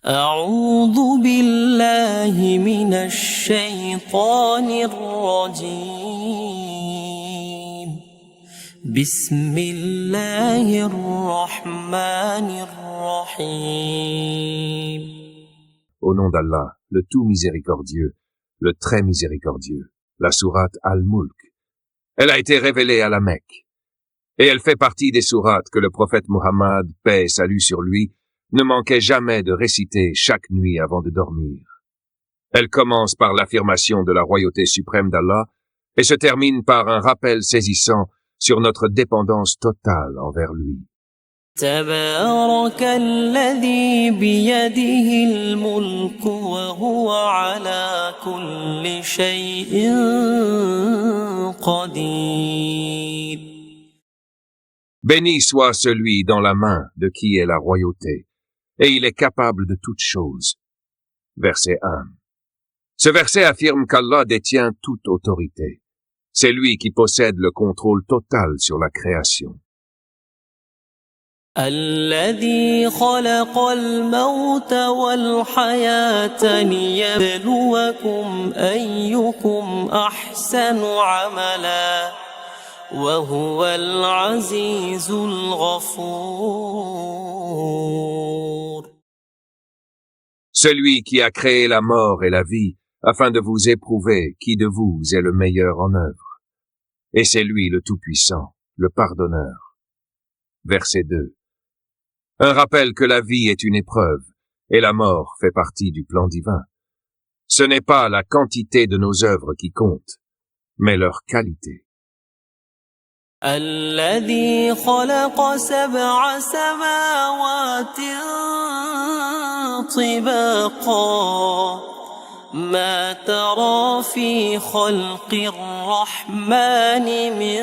أعوذ بالله من الشيطان الرجيم بسم الله الرحمن الرحيم. Au nom d'Allah, le tout miséricordieux, le très miséricordieux, la sourate Al-Mulk. Elle a été révélée à la Mecque. Et elle fait partie des sourates que le prophète Muhammad, paix et salut sur lui, ne manquait jamais de réciter chaque nuit avant de dormir. Elle commence par l'affirmation de la royauté suprême d'Allah et se termine par un rappel saisissant sur notre dépendance totale envers lui. تبارك الذي بيده الملك وهو على كل شيء قدير. Béni soit celui dans la main de qui est la royauté, et il est capable de toutes choses. Verset 1. Ce verset affirme qu'Allah détient toute autorité. C'est lui qui possède le contrôle total sur la création. الذي خلق الموت والحياة ليبلوكم أيكم أحسن عملا وهو العزيز الغفور. Celui qui a créé la mort et la vie afin de vous éprouver qui de vous est le meilleur en œuvre. Et c'est lui le Tout-Puissant, le Pardonneur. Verset 2. Un rappel que la vie est une épreuve et la mort fait partie du plan divin. Ce n'est pas la quantité de nos œuvres qui compte, mais leur qualité. الذي خلق سبع سماوات طباقا ما ترى في خلق الرحمن من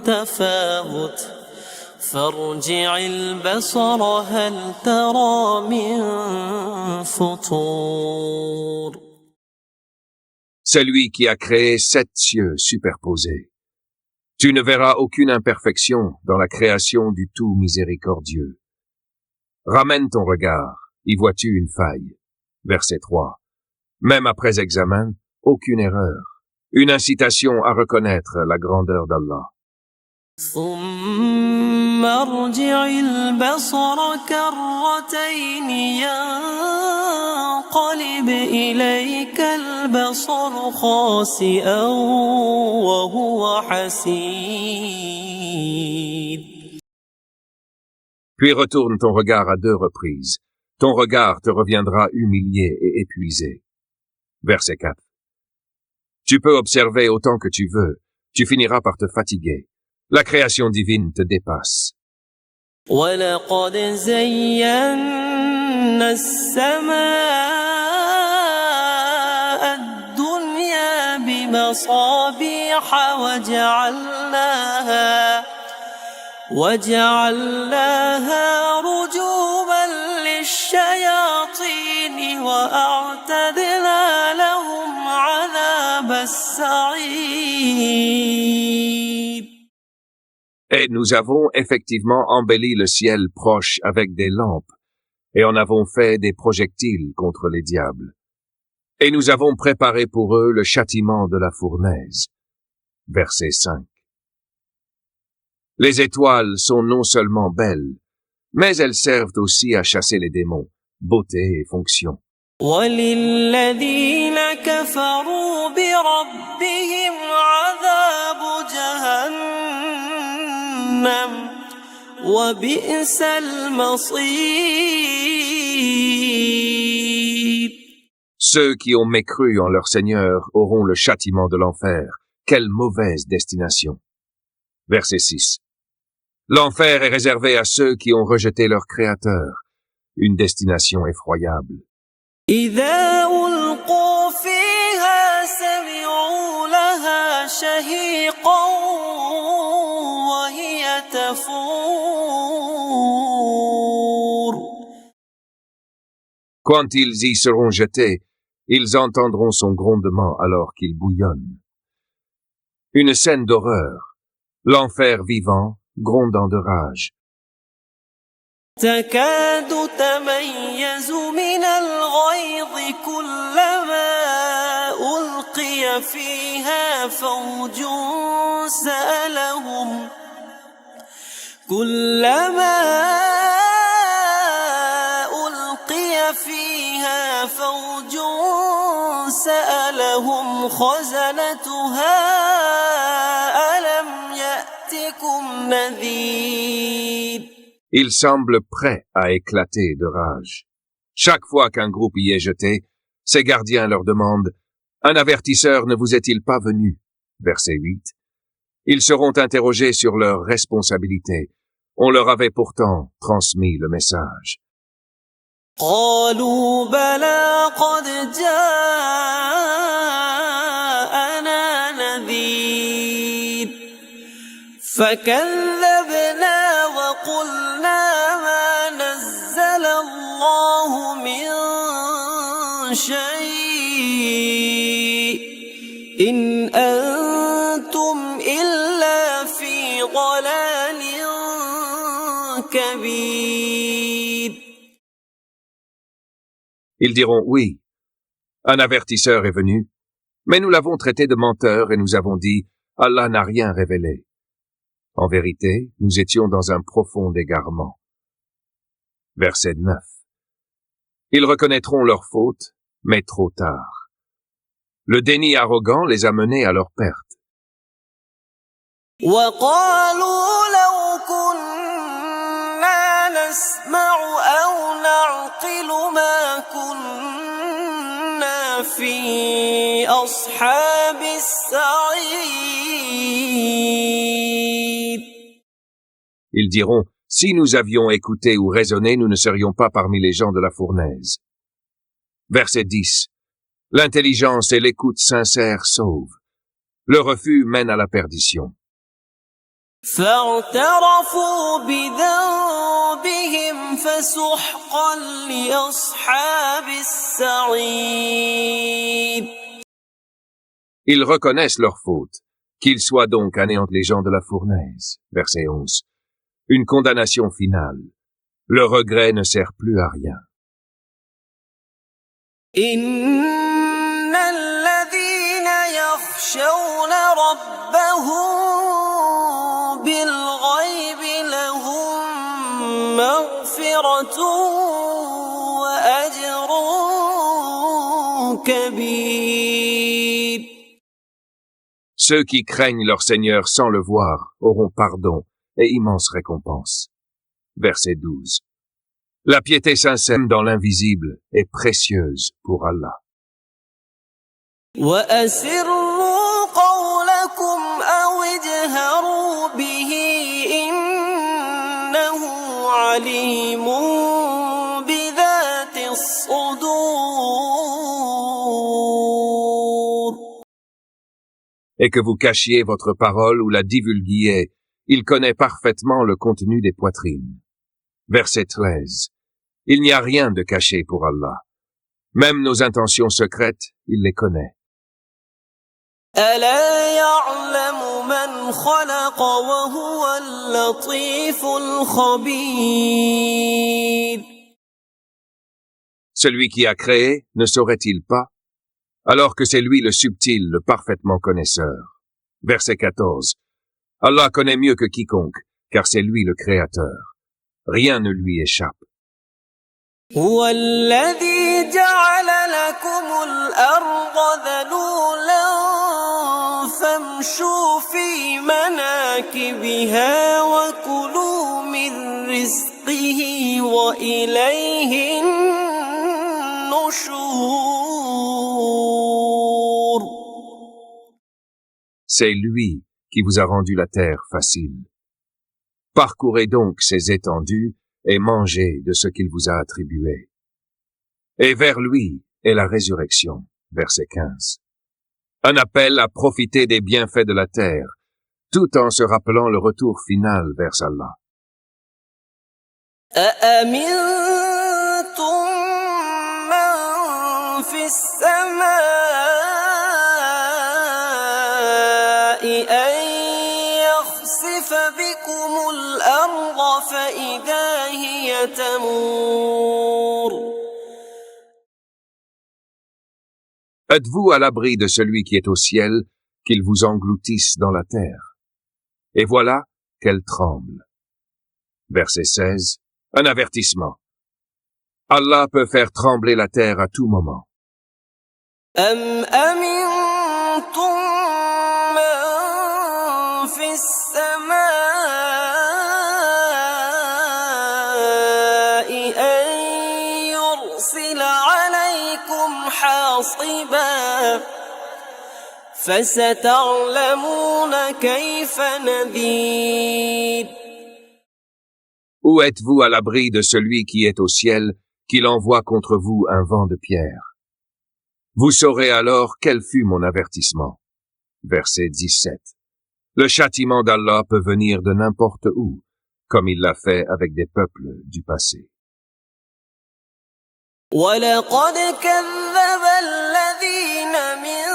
تفاوت فارجع البصر هل ترى من فطور. Celui qui a créé 7 cieux superposés. Tu ne verras aucune imperfection dans la création du tout miséricordieux. Ramène ton regard, y vois-tu une faille? Verset 3. Même après examen, aucune erreur. Une incitation à reconnaître la grandeur d'Allah. ثم ارجع البصر كرتين ينقلب إليك البصر خاسئا وهو حسير. Puis retourne ton regard à 2 reprises. Ton regard te reviendra humilié et épuisé. Verset 4. Tu peux observer autant que tu veux. Tu finiras par te fatiguer. La création divine te dépasse. وَلَقَدْ زَيَّنَّا السَّمَاءَ الدُّنْيَا بِمَصَابِيحَ وَجَعَلْنَاهَا رُجُومًا لِلشَّيَاطِينِ وَأَعْتَدْنَا لَهُمْ عَذَابَ السَّعِيرِ. Et nous avons effectivement embelli le ciel proche avec des lampes, et en avons fait des projectiles contre les diables. Et nous avons préparé pour eux le châtiment de la fournaise. Verset 5. Les étoiles sont non seulement belles, mais elles servent aussi à chasser les démons, beauté et fonction. وَلِلَّذِينَ كَفَرُوا بِرَبِّهِمْ عَذَابُ جَهَنَّمَ وَبِئْسَ الْمَصِيرُ. Ceux qui ont mécru en leur Seigneur auront le châtiment de l'enfer. Quelle mauvaise destination. Verset 6. L'enfer est réservé à ceux qui ont rejeté leur Créateur. Une destination effroyable. إِذَا أُلْقُوا فِيهَا سَمِعُوا لَهَا شَهِيقًا وَهِيَ تَفُورُ. Quand ils y seront jetés, ils entendront son grondement alors qu'il bouillonne. Une scène d'horreur. L'enfer vivant, grondant de rage. تكاد تميز من الغيظ كلما ألقي فيها فوج سألهم كلما ألقي فيها فوج سألهم خزنتها ألم يأتكم نذير. Il semble prêt à éclater de rage. Chaque fois qu'un groupe y est jeté, ses gardiens leur demandent « Un avertisseur ne vous est-il pas venu ?» Verset 8. Ils seront interrogés sur leurs responsabilités. On leur avait pourtant transmis le message. قالوا بلى قد جاءنا نذير فكذبنا وقلنا ما نزل الله من شيء إن أنتم إلا في ضلال كبير. Ils diront « Oui, un avertisseur est venu, mais nous l'avons traité de menteur et nous avons dit « Allah n'a rien révélé ». En vérité, nous étions dans un profond égarement. Verset 9. Ils reconnaîtront leur faute, mais trop tard. Le déni arrogant les a menés à leur perte. وقالوا لو كنا نسمع أو نعقل ما كنا في أصحاب السعير. Ils diront, si nous avions écouté ou raisonné, nous ne serions pas parmi les gens de la fournaise. Verset 10. L'intelligence et l'écoute sincère sauvent. Le refus mène à la perdition. فاعترفوا بذنبهم فسحقا لأصحاب السعير. Ils reconnaissent leur faute, qu'ils soient donc anéantis les gens de la fournaise. Verset 11. Une condamnation finale. Le regret ne sert plus à rien. إن الذين يخشون ربهم بالغيب لهم مغفرة وأجر كبير. Ceux qui craignent leur Seigneur sans le voir auront pardon et immense récompense. Verset 12. La piété sincère dans l'invisible est précieuse pour Allah. وأسروا قولكم أو اجهروا به إنه عليم بذات الصدور. Et que vous cachiez votre parole ou la divulguiez, il connaît parfaitement le contenu des poitrines. Verset 13. Il n'y a rien de caché pour Allah. Même nos intentions secrètes, il les connaît. ألا يعلم من خلق وهو اللطيف الخبير. Celui qui a créé, ne saurait-il pas? Alors que c'est lui le subtil, le parfaitement connaisseur. Verset 14. Allah connaît mieux que quiconque, car c'est lui le créateur. Rien ne lui échappe. هو الذي جعل لكم الأرض ذلولا فامشوا في مناكبها وكلوا من رزقه وإليه النشور. C'est lui qui vous a rendu la terre facile. Parcourez donc ses étendues et mangez de ce qu'il vous a attribué. Et vers lui est la résurrection. Verset 15. Un appel à profiter des bienfaits de la terre, tout en se rappelant le retour final vers Allah. أأمنتم من في السماء أن يخسف بكم الأرض فإذا هي تمور Êtes-vous à l'abri de celui qui est au ciel, qu'il vous engloutisse dans la terre? Et voilà qu'elle tremble. Verset 16. Un avertissement. Allah peut faire trembler la terre à tout moment. أم أمنتم من في السماء أن يرسل عليكم حاصبا فستعلمون كيف نذير Ou êtes-vous à l'abri de celui qui est au ciel, qu'il envoie contre vous un vent de pierre? Vous saurez alors quel fut mon avertissement. Verset 17. Le châtiment d'Allah peut venir de n'importe où, comme il l'a fait avec des peuples du passé. وَلَقَدْ كَذَّبَ الَّذِينَ مِن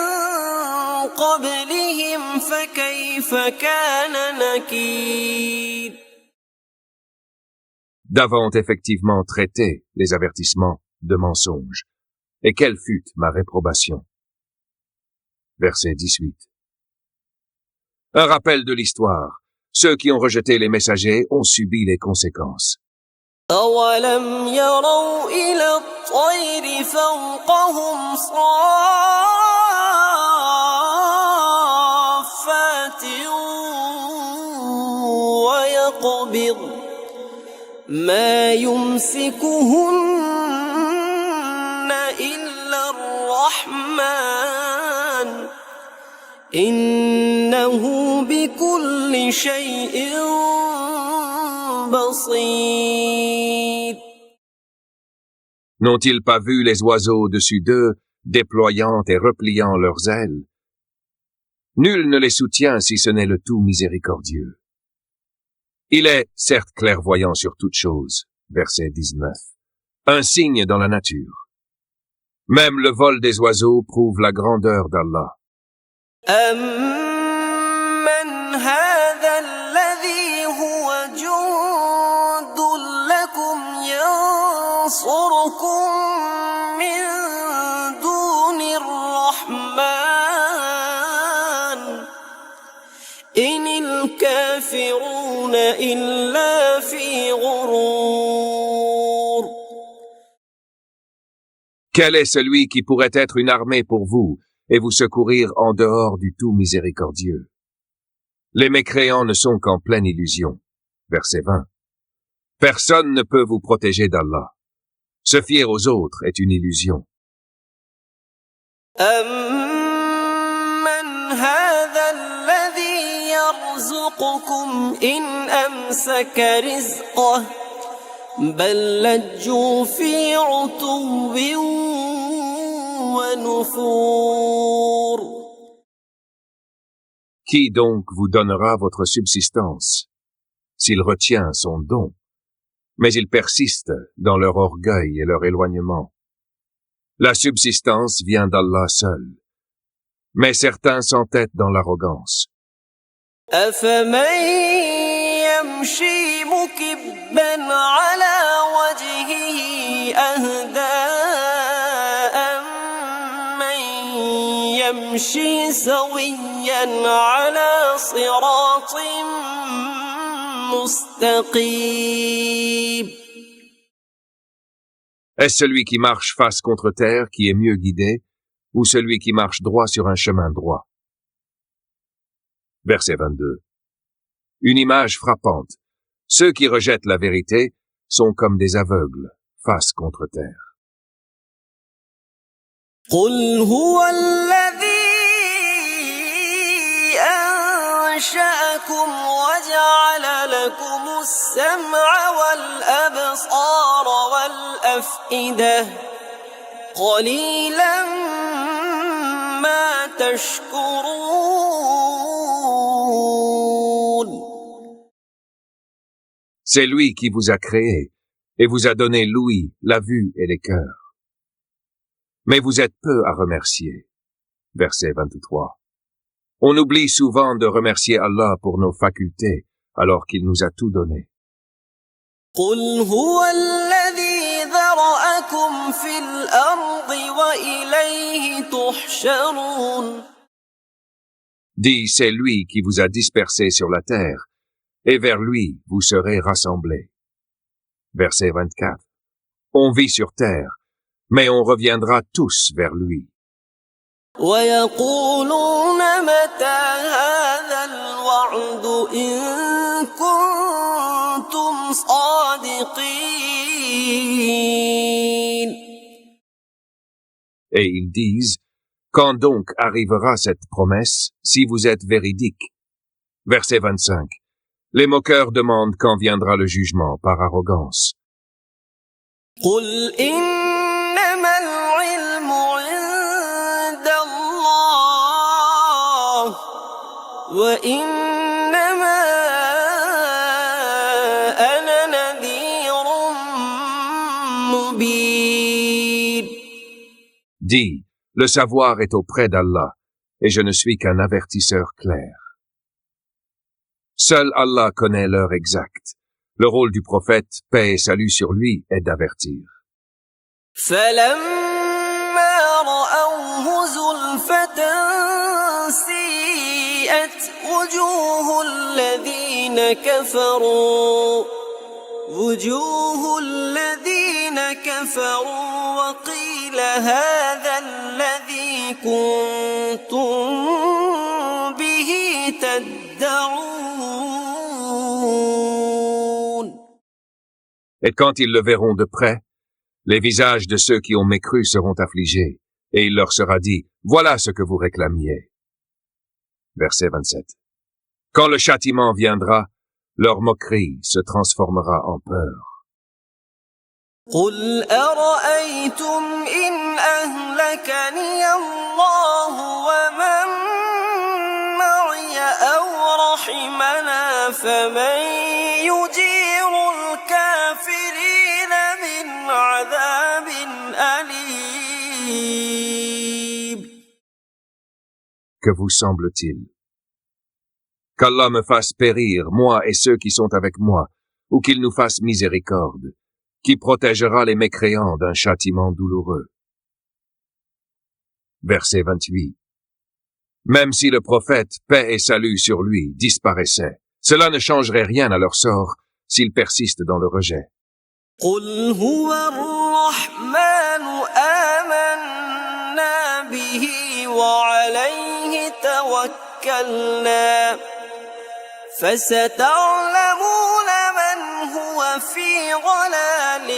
قَبْلِهِمْ فَكَيْفَ كَانَ نَكِيرِ D'avant effectivement traité les avertissements de mensonges. Et quelle fut ma réprobation? Verset 18. Un rappel de l'histoire. Ceux qui ont rejeté les messagers ont subi les conséquences. أَوَلَمْ يَرَوْا إِلَى الطَّيْرِ فَوْقَهُمْ صَافَّاتٍ وَيَقْبِضْنَ مَا يُمْسِكُهُنَّ إِلَّا الرَّحْمَنُ إِنَّهُ بِكُلِّ شَيْءٍ بَصِيرٌ N'ont-ils pas vu les oiseaux au-dessus d'eux, déployant et repliant leurs ailes? Nul ne les soutient si ce n'est le tout miséricordieux. Il est, certes, clairvoyant sur toutes choses. Verset 19. Un signe dans la nature. Même le vol des oiseaux prouve la grandeur d'Allah. أَمَّنْ هَذَا الَّذِي هُوَ جُندٌ لَكُمْ يَنصُرُكُم مِّن دُونِ الرَّحْمَنِ إِنِ الْكَافِرُونَ إِلَّا فِي غُرُورٍ Quel est celui qui pourrait être une armée pour vous et vous secourir en dehors du tout miséricordieux? Les mécréants ne sont qu'en pleine illusion. Verset 20. Personne ne peut vous protéger d'Allah. Se fier aux autres est une illusion. أَمَّنْ هَذَا الَّذِي يَرْزُقُكُمْ إِنْ أَمْسَكَ رِزْقَهُ بَل لَّجُّوا فِي عُتُوٍّ وَنُفُورٍ Qui donc vous donnera votre subsistance? S'il retient son don. Mais ils persistent dans leur orgueil et leur éloignement. La subsistance vient d'Allah seul. Mais certains s'entêtent dans l'arrogance. أَفَمَن يَمْشِي مُكِبًّا عَلَى وَجْهِهِ أَهْدَىٰ أَمَّن يَمْشِي سَوِيًّا عَلَى صِرَاطٍ مُّسْتَقِيمٍ Est-ce celui qui marche face contre terre qui est mieux guidé, ou celui qui marche droit sur un chemin droit? Verset 22. Une image frappante. Ceux qui rejettent la vérité sont comme des aveugles, face contre terre. قُلْ هُوَ الَّذِي أَنشَأَكُمْ وَجَعَلَ لَكُمُ السَّمْعَ وَالْأَبْصَارَ وَالْأَفْئِدَةَ قَلِيلًا مَا تَشْكُرُونَ C'est lui qui vous a créé et vous a donné l'ouïe, la vue et les cœurs. Mais vous êtes peu à remercier. Verset 23. On oublie souvent de remercier Allah pour nos facultés alors qu'il nous a tout donné. قل هو الذي ذرأكم في الأرض وإليه تحشرون. Dis, c'est lui qui vous a dispersés sur la terre, et vers lui vous serez rassemblés. Verset 24. On vit sur terre, mais on reviendra tous vers lui. ويقولون متى هذا الوعد إن كنتم صادقين. Et ils disent, quand donc arrivera cette promesse, si vous êtes véridique? Verset 25. Les moqueurs demandent quand viendra le jugement par arrogance. قل إنما العلم عند الله وإنما أنا نذير مبين. Dis, le savoir est auprès d'Allah, et je ne suis qu'un avertisseur clair. Seul Allah connaît l'heure exacte. Le rôle du prophète, paix et salut sur lui, est d'avertir. فلما رأوه زلفة سيئت وجوه الذين كفروا وقيل هذا الذي كنتم به تدعون. Et quand ils le verront de près, les visages de ceux qui ont mécru seront affligés, et il leur sera dit, voilà ce que vous réclamiez. Verset 27. Quand le châtiment viendra, leur moquerie se transformera en peur. قل أرأيتم إن أهلكني الله ومن معي أو رحمنا فمن يجير الكافرين من عذاب أليم. Que vous semble-t-il? Qu'Allah me fasse périr, moi et ceux qui sont avec moi, ou qu'il nous fasse miséricorde, qui protégera les mécréants d'un châtiment douloureux. Verset 28. Même si le prophète, paix et salut sur lui, disparaissait, cela ne changerait rien à leur sort s'ils persistent dans le rejet. قل هو الرحمن آمنا به وعليه توكلنا فستعلمون من هو في ضلال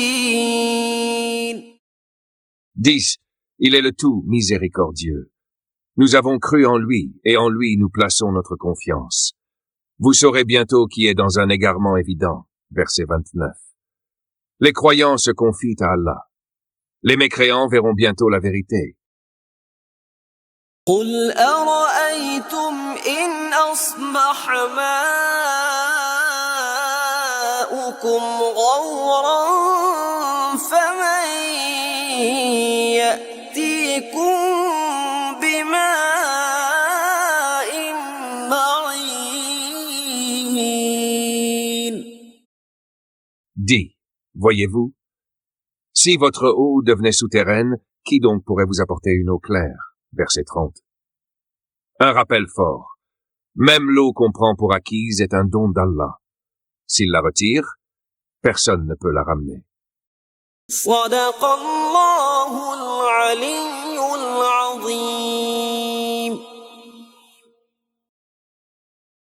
مبين. Dis, il est le tout miséricordieux. Nous avons cru en lui, et en lui nous plaçons notre confiance. Vous saurez bientôt qui est dans un égarement évident. Verset 29. Les croyants se confient à Allah. Les mécréants verront bientôt la vérité. قل أرأيتم إن أصبح ماؤكم غورا فمن يأتيكم بماء معين. Dis, voyez-vous, si votre eau devenait souterraine, qui donc pourrait vous apporter une eau claire? Verset 30. Un rappel fort. Même l'eau qu'on prend pour acquise est un don d'Allah. S'il la retire, personne ne peut la ramener. صدق الله العلي